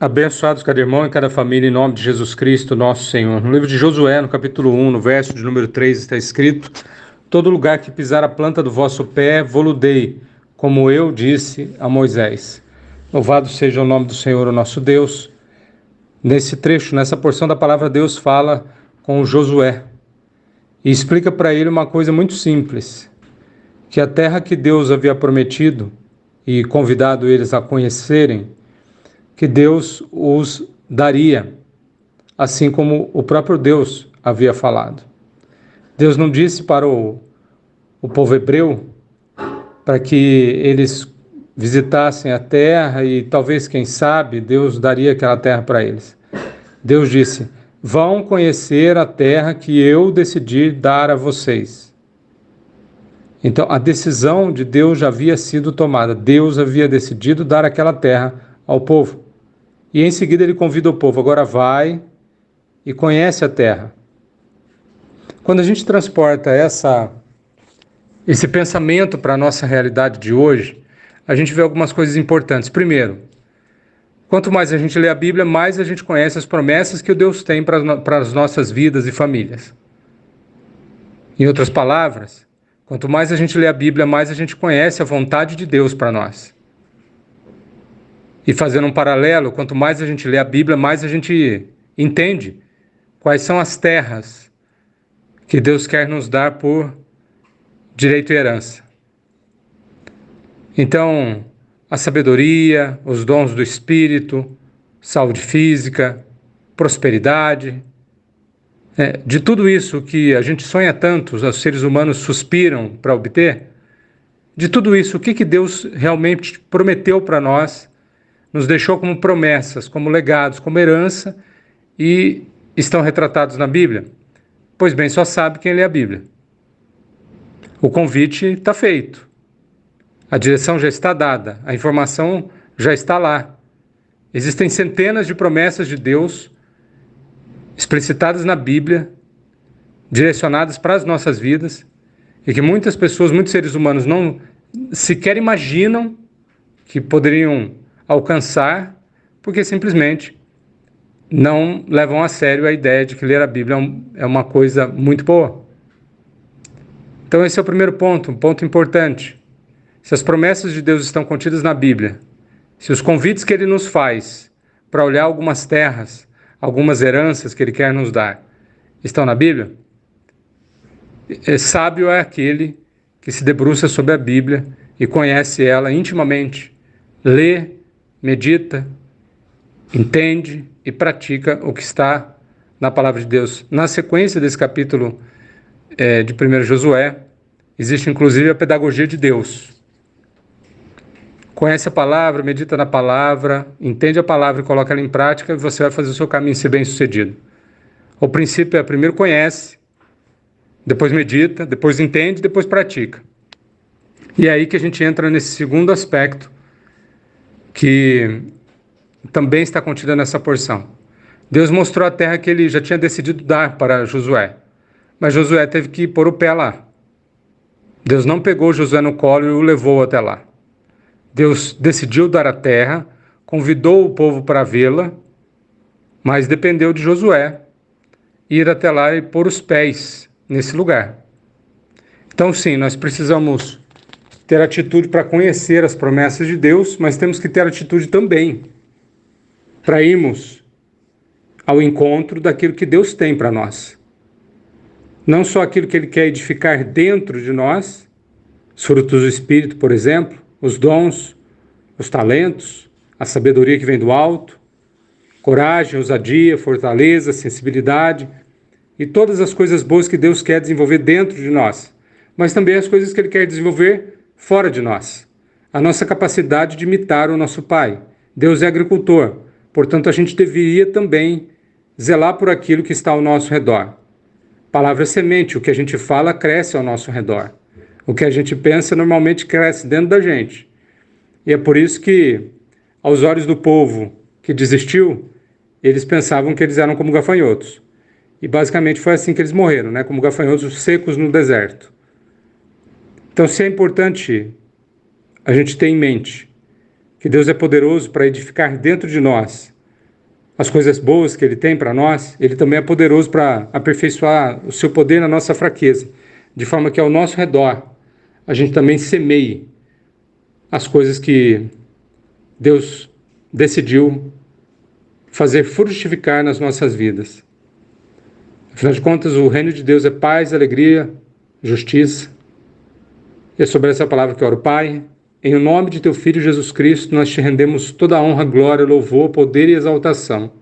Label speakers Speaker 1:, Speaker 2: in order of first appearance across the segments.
Speaker 1: Abençoados cada irmão e cada família, em nome de Jesus Cristo, nosso Senhor. No livro de Josué, no capítulo 1, no verso de número 3, está escrito: todo lugar que pisar a planta do vosso pé, vô-lo dei, como eu disse a Moisés. Louvado seja o nome do Senhor, o nosso Deus. Nesse trecho, nessa porção da palavra, Deus fala com Josué e explica para ele uma coisa muito simples, que a terra que Deus havia prometido e convidado eles a conhecerem, que Deus os daria, assim como o próprio Deus havia falado. Deus não disse para o povo hebreu para que eles visitassem a terra e talvez, quem sabe, Deus daria aquela terra para eles. Deus disse: vão conhecer a terra que eu decidi dar a vocês. Então, a decisão de Deus já havia sido tomada. Deus havia decidido dar aquela terra ao povo. E em seguida ele convida o povo: agora vai e conhece a terra. Quando a gente transporta esse pensamento para a nossa realidade de hoje, a gente vê algumas coisas importantes. Primeiro, quanto mais a gente lê a Bíblia, mais a gente conhece as promessas que o Deus tem para as nossas vidas e famílias. Em outras palavras, quanto mais a gente lê a Bíblia, mais a gente conhece a vontade de Deus para nós. E fazendo um paralelo, quanto mais a gente lê a Bíblia, mais a gente entende quais são as terras que Deus quer nos dar por direito e herança. Então, a sabedoria, os dons do Espírito, saúde física, prosperidade, de tudo isso que a gente sonha tanto, os seres humanos suspiram para obter, de tudo isso, o que Deus realmente prometeu para nós, nos deixou como promessas, como legados, como herança, e estão retratados na Bíblia? Pois bem, só sabe quem lê a Bíblia. O convite está feito. A direção já está dada. A informação já está lá. Existem centenas de promessas de Deus explicitadas na Bíblia, direcionadas para as nossas vidas, e que muitas pessoas, muitos seres humanos não sequer imaginam que poderiam alcançar, porque simplesmente não levam a sério a ideia de que ler a Bíblia é uma coisa muito boa. Então esse é o primeiro ponto, um ponto importante. Se as promessas de Deus estão contidas na Bíblia, se os convites que Ele nos faz para olhar algumas terras, algumas heranças que Ele quer nos dar, estão na Bíblia, sábio é aquele que se debruça sobre a Bíblia e conhece ela intimamente, lê, medita, entende e pratica o que está na palavra de Deus. Na sequência desse capítulo de 1 Josué, existe inclusive a pedagogia de Deus. Conhece a palavra, medita na palavra, entende a palavra e coloca ela em prática, e você vai fazer o seu caminho ser bem sucedido. O princípio é: primeiro conhece, depois medita, depois entende, depois pratica. E é aí que a gente entra nesse segundo aspecto, que também está contida nessa porção. Deus mostrou a terra que Ele já tinha decidido dar para Josué, mas Josué teve que pôr o pé lá. Deus não pegou Josué no colo e o levou até lá. Deus decidiu dar a terra, convidou o povo para vê-la, mas dependeu de Josué ir até lá e pôr os pés nesse lugar. Então sim, nós precisamos ter atitude para conhecer as promessas de Deus, mas temos que ter atitude também para irmos ao encontro daquilo que Deus tem para nós. Não só aquilo que Ele quer edificar dentro de nós, os frutos do Espírito, por exemplo, os dons, os talentos, a sabedoria que vem do alto, coragem, ousadia, fortaleza, sensibilidade e todas as coisas boas que Deus quer desenvolver dentro de nós, mas também as coisas que Ele quer desenvolver fora de nós. A nossa capacidade de imitar o nosso Pai. Deus é agricultor, portanto a gente deveria também zelar por aquilo que está ao nosso redor. Palavra semente, o que a gente fala cresce ao nosso redor. O que a gente pensa normalmente cresce dentro da gente. E é por isso que, aos olhos do povo que desistiu, eles pensavam que eles eram como gafanhotos. E basicamente foi assim que eles morreram, né? Como gafanhotos secos no deserto. Então, se é importante a gente ter em mente que Deus é poderoso para edificar dentro de nós as coisas boas que Ele tem para nós, Ele também é poderoso para aperfeiçoar o seu poder na nossa fraqueza, de forma que ao nosso redor a gente também semeie as coisas que Deus decidiu fazer frutificar nas nossas vidas. Afinal de contas, o reino de Deus é paz, alegria, justiça. E é sobre essa palavra que eu oro, Pai. Em nome de Teu Filho Jesus Cristo, nós Te rendemos toda a honra, glória, louvor, poder e exaltação,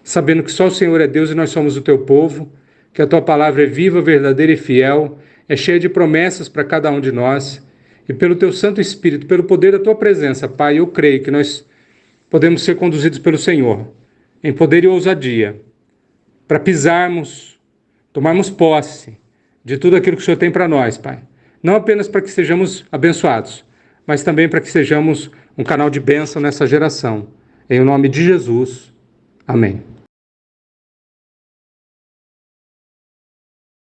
Speaker 1: sabendo que só o Senhor é Deus e nós somos o Teu povo, que a Tua palavra é viva, verdadeira e fiel, é cheia de promessas para cada um de nós, e pelo Teu Santo Espírito, pelo poder da Tua presença, Pai, eu creio que nós podemos ser conduzidos pelo Senhor, em poder e ousadia, para pisarmos, tomarmos posse de tudo aquilo que o Senhor tem para nós, Pai. Não apenas para que sejamos abençoados, mas também para que sejamos um canal de bênção nessa geração. Em nome de Jesus. Amém.